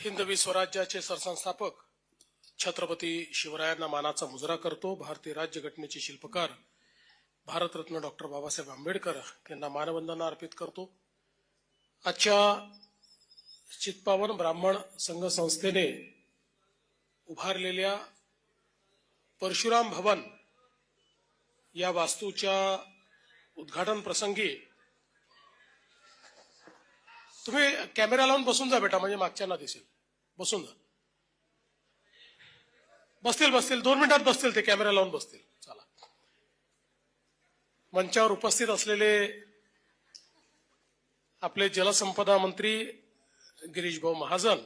हिंदवी स्वराज्याचे सरसंस्थापक छत्रपती शिवरायांना मानाचा मुजरा करतो. भारतीय राज्यघटनेचे शिल्पकार भारतरत्न डॉक्टर बाबासाहेब आंबेडकर यांना मानवंदना अर्पित करतो. आजच्या चित्पावन ब्राह्मण संघ संस्थेने उभारलेल्या परशुराम भवन या वास्तूच्या उद्घाटन प्रसंगी तुम्ही कॅमेरा लावून बसून जा बेटा, म्हणजे मागच्यांना दिसेल. बसून जा. बसतील 2 मिनिटात बसतील ते, कॅमेरा लावून बसतील. चला. मंचावर उपस्थित असलेले आपले जलसंपदा मंत्री गिरीशभाऊ महाजन,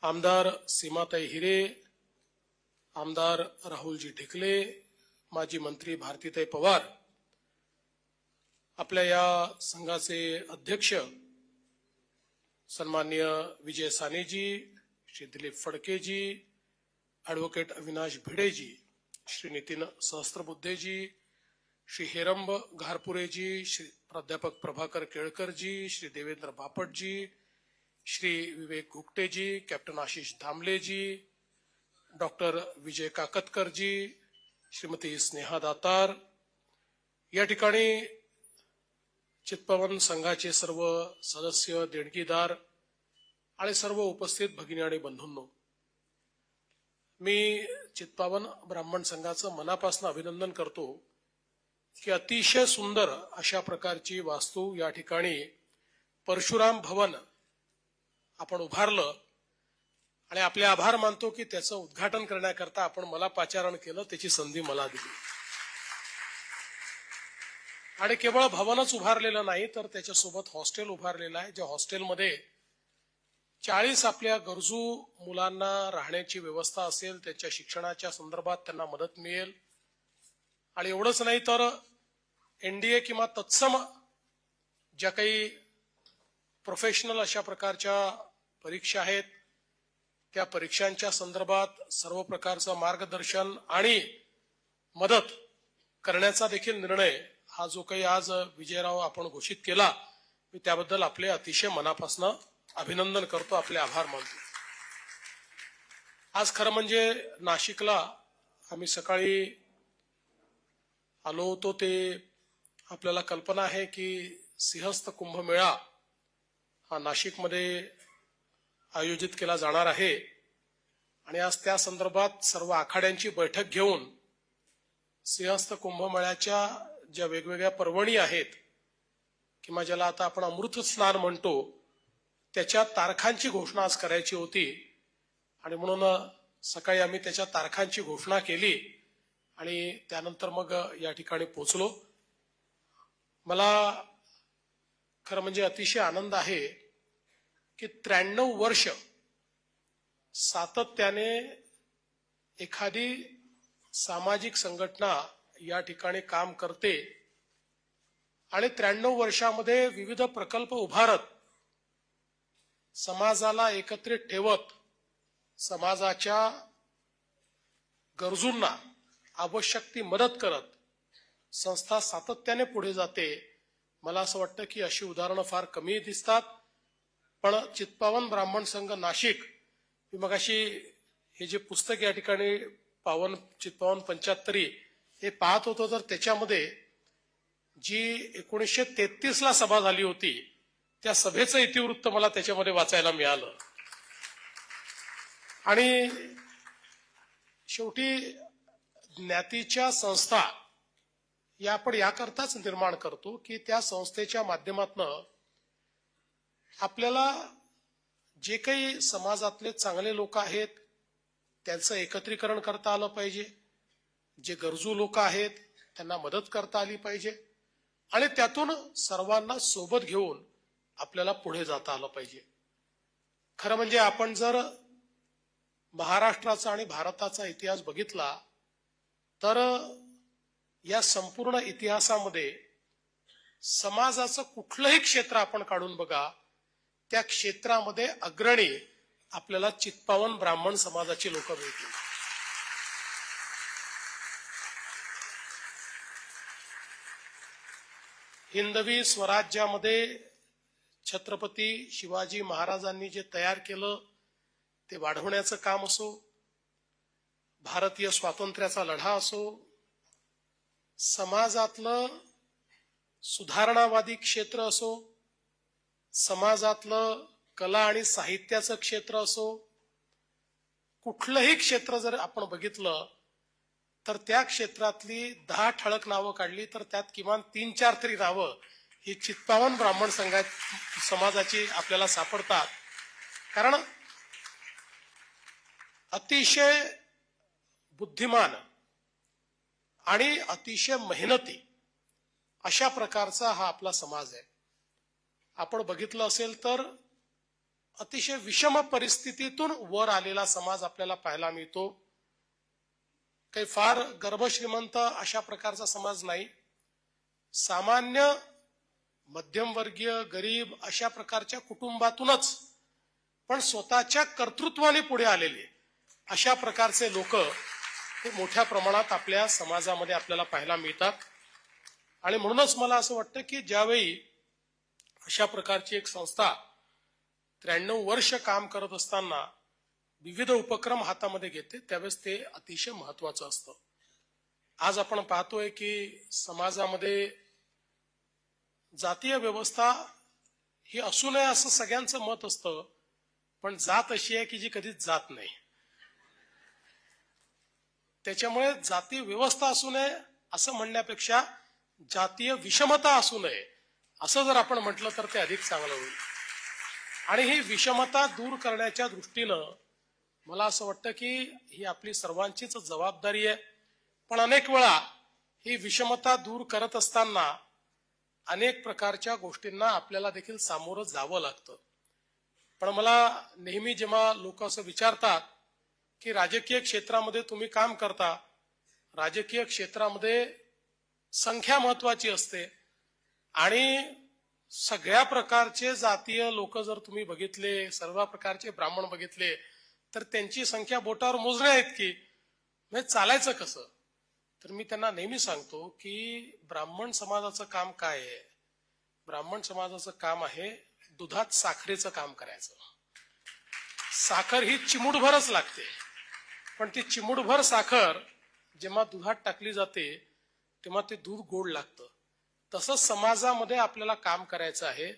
आमदार सीमाताई हिरे, आमदार राहुलजी ढिकले, माजी मंत्री भारतीताई पवार, आपल्या या संघाचे अध्यक्ष सन्माननीय विजय सानेजी, श्री दिलीप फडकेजी, ॲडव्होकेट अविनाश भिडेजी, श्री नितीन सहस्त्रबुद्धेजी, श्री हेरंब घारपुरेजी, श्री प्राध्यापक प्रभाकर केळकरजी, श्री देवेंद्र बापटजी, श्री विवेक गुप्तेजी, कॅप्टन आशिष धामलेजी, डॉक्टर विजय काकतकरजी, श्रीमती स्नेहा दातार, या ठिकाणी चित्पावन संघाचे सर्व सदस्य, देणगीदार आणि सर्व उपस्थित भगिनी आणि बंधूंनो, मी चित्पावन ब्राह्मण संघाचं मनापासून अभिनंदन करतो की अतिशय सुंदर अशा प्रकारची वास्तू या ठिकाणी परशुराम भवन आपण उभारलं आणि आपले आभार मानतो की त्याचं उद्घाटन करण्याकरता आपण मला पाचारण केलं, त्याची संधी मला दिली. आणि केवळ भवनच उभारलेलं नाही तर त्याच्यासोबत हॉस्टेल उभारलेलं आहे, ज्या हॉस्टेलमध्ये 40 आपल्या गरजू मुलांना राहण्याची व्यवस्था असेल, त्यांच्या शिक्षणाच्या संदर्भात त्यांना मदत मिळेल. आणि एवढंच नाही तर एनडीए किंवा तत्सम ज्या काही प्रोफेशनल अशा प्रकारच्या परीक्षा आहेत, त्या परीक्षांच्या संदर्भात सर्व प्रकारचं मार्गदर्शन आणि मदत करण्याचा देखील निर्णय हा जो काही आज विजयराव आपण घोषित केला, मी त्याबद्दल आपले अतिशय मनापासून अभिनंदन करतो, आपले आभार मानतो. आज खरं म्हणजे नाशिकला आम्ही सकाळी आलो होतो, ते आपल्याला कल्पना आहे की सिंहस्थ कुंभमेळा हा नाशिकमध्ये आयोजित केला जाणार आहे आणि आज त्या संदर्भात सर्व आखाड्यांची बैठक घेऊन सिंहस्थ कुंभमेळ्याच्या ज्या वेगवेगळ्या पर्वणी आहेत किंवा ज्याला आता आपण अमृत स्नान म्हणतो, त्याच्या तारखांची घोषणा आज करायची होती. आणि म्हणून सकाळी आम्ही त्याच्या तारखांची घोषणा केली आणि त्यानंतर मग या ठिकाणी पोहोचलो. मला खरं म्हणजे अतिशय आनंद आहे की 93 वर्ष सातत्याने एखादी सामाजिक संघटना या ठिकाणी काम करते आणि 93 वर्षामध्ये विविध प्रकल्प उभारत, समाजाला एकत्रित ठेवत, समाजाच्या गरजूंना आवश्यक ती मदत करत संस्था सातत्याने पुढे जाते. मला असं वाटतं की अशी उदाहरणं फार कमी दिसतात. पण चित्पावन ब्राह्मण संघ नाशिक, मी मगाशी हे जे पुस्तक या ठिकाणी चित्पावन 75 हे पाहत होतो, तर त्याच्यामध्ये जी 1933 ला सभा झाली होती त्या सभेचं इतिवृत्त मला त्याच्यामध्ये वाचायला मिळालं. आणि शेवटी ज्ञातीच्या संस्था या आपण याकरताच निर्माण करतो की त्या संस्थेच्या माध्यमातून आपल्याला जे काही समाजातले चांगले लोक आहेत त्यांचं एकत्रीकरण करता आलं पाहिजे, जे गरजू लोक आहेत त्यांना मदत करता आली पाहिजे आणि त्यातून सर्वांना सोबत घेऊन आपल्याला पुढे जाता आलं पाहिजे. खरं म्हणजे आपण जर महाराष्ट्राचा आणि भारताचा इतिहास बघितला तर या संपूर्ण इतिहासामध्ये समाजाचं कुठलंही क्षेत्र आपण काढून बघा, त्या क्षेत्रामध्ये अग्रणी आपल्याला चित्पावन ब्राह्मण समाजाची लोक मिळतील. हिंदवी स्वराज्यामध्ये छत्रपती शिवाजी महाराजांनी जे तयार केलं ते वाढवण्याचं काम असो, भारतीय स्वातंत्र्याचा लढा असो, समाजातलं सुधारणावादी क्षेत्र असो, समाजातलं कला आणि साहित्याचं क्षेत्र असो, कुठलंही क्षेत्र जर आपण बघितलं तर त्या क्षेत्रातली 10 ठळक नावं काढली तर त्यात किमान 3-4 तरी नावं ही चित्पावन ब्राह्मण समाजाची आपल्याला सापडतात. कारण अतिशय बुद्धिमान आणि अतिशय मेहनती अशा प्रकारचा हा आपला समाज आहे. आपण बघितलं असेल तर अतिशय विषम परिस्थितीतून वर आलेला समाज आपल्याला पाहायला मिळतो. काही फार गर्भश्रीमंत अशा प्रकारचा समाज नाही. सामान्य मध्यमवर्गीय गरीब अशा प्रकारच्या कुटुंबातूनच पण स्वतःच्या कर्तृत्वाने पुढे आलेले अशा प्रकारचे लोक हे मोठ्या प्रमाणात आपल्या समाजामध्ये आपल्याला पाहायला मिळतात. आणि म्हणूनच मला असं वाटतं की ज्यावेळी अशा प्रकारची एक संस्था 93 वर्ष काम करत असताना विविध उपक्रम हातामध्ये घेते त्यावेळेस ते अतिशय महत्वाचं असतं. आज आपण पाहतोय की समाजामध्ये जातीय व्यवस्था ही असू नये असं सगळ्यांचं मत असतं, पण जात अशी आहे की जी कधीच जात नाही. त्याच्यामुळे जाती व्यवस्था असू नये असं म्हणण्यापेक्षा जातीय विषमता असू नये असं जर आपण म्हटलं तर ते अधिक चांगलं होईल. आणि ही विषमता दूर करण्याच्या दृष्टीनं मला असं वाटतं की ही आपली सर्वांचीच जबाबदारी आहे. पण अनेक वेळा ही विषमता दूर करत असताना अनेक प्रकारच्या गोष्टींना आपल्याला देखील सामोरं जावं लागतं. पण मला नेहमी जेव्हा लोक असं विचारतात की राजकीय क्षेत्रामध्ये तुम्ही काम करता, राजकीय क्षेत्रामध्ये संख्या महत्वाची असते आणि सगळ्या प्रकारचे जातीय लोक जर तुम्ही बघितले, सर्व प्रकारचे ब्राह्मण बघितले तर त्यांची संख्या बोटावर मोजण्या इतकी, म्हणजे चालायचं कसं? तर मी त्यांना नेहमी सांगतो की ब्राह्मण समाजाचं काम काय आहे? ब्राह्मण समाजाचं काम आहे दुधात साखरेचं काम करायचं. साखर ही चिमूटभरच लागते, पण ती चिमूटभर साखर जेव्हा दुधात टाकली जाते तेव्हा ते दूध गोड लागतं. तसंच समाजामध्ये आपल्याला काम करायचं आहे.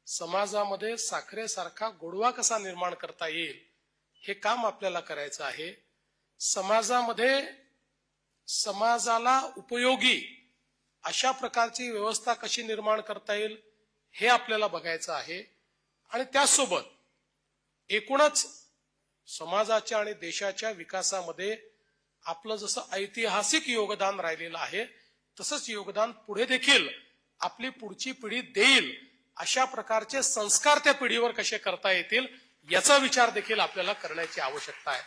समाजामध्ये साखरेसारखा गोडवा कसा निर्माण करता येईल हे काम आपल्याला करायचं आहे. समाजामध्ये समाजाला उपयोगी अशा प्रकारची व्यवस्था कशी निर्माण करता येईल हे आपल्याला बघायचं आहे. आणि त्याचसोबत एकूणच समाजाच्या आणि देशाच्या विकासामध्ये आपलं जसं ऐतिहासिक योगदान राहिलेलं आहे तसंच योगदान पुढे देखील आपली पुढची पिढी देईल अशा प्रकारचे संस्कार त्या पिढीवर कसे करता येतील याचा विचार देखील आपल्याला करण्याची आवश्यकता आहे.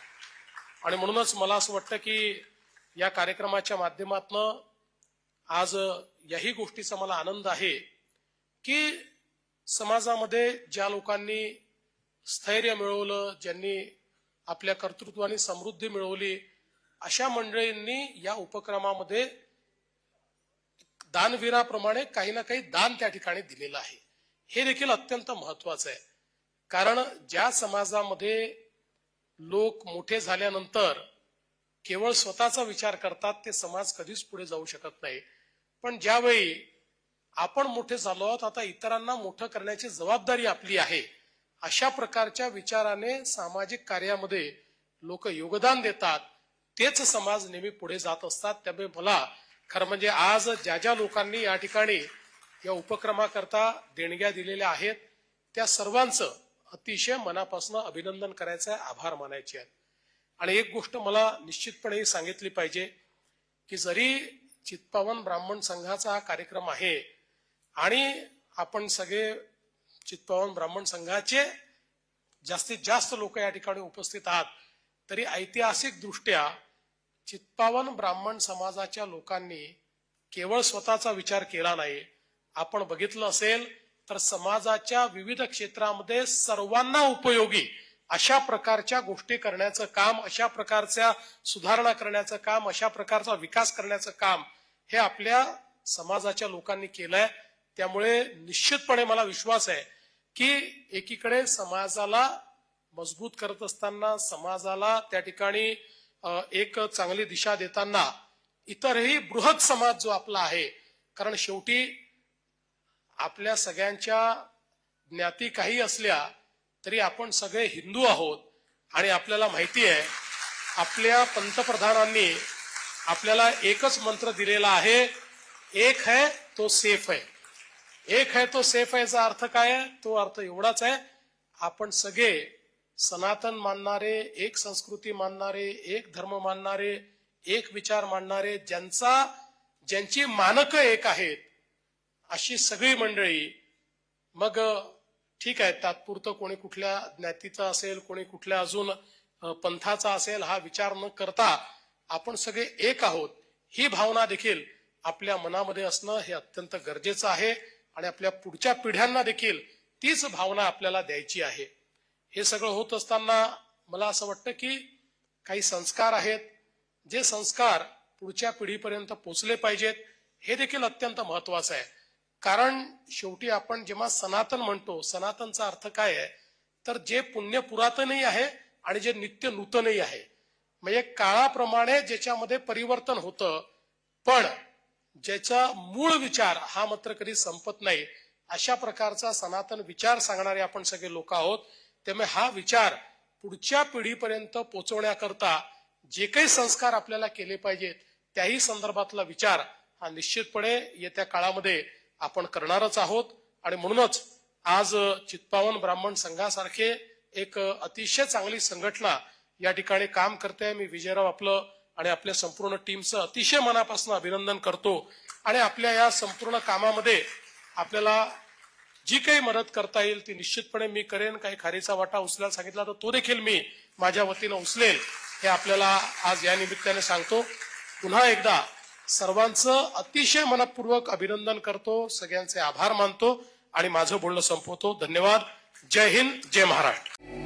आणि म्हणूनच मला असं वाटतं की या कार्यक्रमाच्या माध्यमातून आज याही गोष्टीचा मला आनंद आहे की समाजामध्ये ज्या लोकांनी स्थैर्य मिळवलं, ज्यांनी आपल्या कर्तृत्वाने समृद्धी मिळवली, अशा मंडळींनी या उपक्रमामध्ये दानवीराप्रमाणे काही ना काही दान त्या ठिकाणी दिलेलं आहे. हे देखील अत्यंत महत्वाचं आहे. कारण ज्या समाजामध्ये लोक मोठे झाल्यानंतर केवळ स्वतःचा विचार करतात ते समाज कधीच पुढे जाऊ शकत नाही. पण ज्यावेळी आपण मोठे झालो आहोत, आता इतरांना मोठं करण्याची जबाबदारी आपली आहे, अशा प्रकारच्या विचाराने सामाजिक कार्यामध्ये लोक योगदान देतात, तेच समाज नेहमी पुढे जात असतात. त्यामुळे मला खरं म्हणजे आज ज्या ज्या लोकांनी या ठिकाणी या उपक्रमाकरता देणग्या दिलेल्या आहेत त्या सर्वांचं अतिशय मनापासून अभिनंदन करायचं आहे, आभार मानायचे आहेत. आणि एक गोष्ट मला निश्चितपणे सांगितली पाहिजे की जरी चित्पावन ब्राह्मण संघाचा हा कार्यक्रम आहे आणि आपण सगळे चित्पावन ब्राह्मण संघाचे जास्तीत जास्त लोक या ठिकाणी उपस्थित आहात, तरी ऐतिहासिक दृष्ट्या चित्पावन ब्राह्मण समाजाच्या लोकांनी केवळ स्वतःचा विचार केला नाही. आपण बघितलं असेल तर समाजाच्या विविध क्षेत्रामध्ये सर्वांना उपयोगी अशा प्रकारच्या गोष्टी करण्याचं काम, अशा प्रकारच्या सुधारणा करण्याचं काम, अशा प्रकारचा विकास करण्याचं काम हे आपल्या समाजाच्या लोकांनी केलंय. त्यामुळे निश्चितपणे मला विश्वास आहे की एकीकडे समाजाला मजबूत करत असताना, समाजाला त्या ठिकाणी एक चांगली दिशा देताना इतरही बृहत समाज जो आपला आहे, कारण शेवटी आपल्या सगळ्यांच्या ज्ञाती काही असल्या तरी आपण सगळे हिंदू आहोत. आणि आपल्याला माहिती आहे आपल्या पंतप्रधानांनी आपल्याला एकच मंत्र दिलेला आहे, एक है तो सेफ है. एक है तो सेफ है चा अर्थ काय आहे? तो अर्थ एवढाच आहे, आपण सगळे सनातन मानणारे, एक संस्कृती मानणारे, एक धर्म मानणारे, एक विचार मानणारे, ज्यांची मानकं एक आहेत, अशी सगळी मंडळी. मग ठीक आहे, तात्पुरतं कोणी कुठल्या ज्ञातीचा असेल, कोणी कुठल्या अजून पंथाचा असेल, हा विचार न करता आपण सगळे एक आहोत ही भावना देखील आपल्या मनामध्ये असणं हे अत्यंत गरजेचं आहे. आणि आपल्या पुढच्या पिढ्यांना देखील तीच भावना आपल्याला द्यायची आहे. हे सगळं होत असताना मला असं वाटतं की काही संस्कार आहेत, जे संस्कार पुढच्या पिढीपर्यंत पोहोचले पाहिजेत, हे देखील अत्यंत महत्वाचं आहे. कारण शेवटी आपण जेव्हा सनातन म्हणतो, सनातनचा अर्थ काय आहे, तर जे पुण्य पुरातनही आहे आणि जे नित्य नूतनही आहे. म्हणजे काळाप्रमाणे ज्याच्यामध्ये परिवर्तन होतं, पण ज्याचा मूळ विचार हा मात्र कधी संपत नाही, अशा प्रकारचा सनातन विचार सांगणारे आपण सगळे लोक आहोत. त्यामुळे हा विचार पुढच्या पिढीपर्यंत पोहोचवण्याकरता जे काही संस्कार आपल्याला केले पाहिजेत, त्याही संदर्भातला विचार हा निश्चितपणे येत्या काळामध्ये आपण करणारच आहोत. आणि म्हणूनच आज चित्पावन ब्राह्मण संघासारखे एक अतिशय चांगली संघटना या ठिकाणी काम करते. मी विजयराव आपलं आणि आपल्या संपूर्ण टीमचं अतिशय मनापासून अभिनंदन करतो. आणि आपल्या या संपूर्ण कामामध्ये आपल्याला जी काही मदत करता येईल ती निश्चितपणे मी करेन. काही खारीचा वाटा उचलायला सांगितला तर तो देखील मी माझ्या वतीनं उचलेल, हे आपल्याला आज या निमित्ताने सांगतो. पुन्हा एकदा सर्वांचं अतिशय मनपूर्वक अभिनंदन करतो, सगळ्यांचे आभार मानतो आणि माझं बोलणं संपवतो. धन्यवाद. जय हिंद, जय महाराष्ट्र.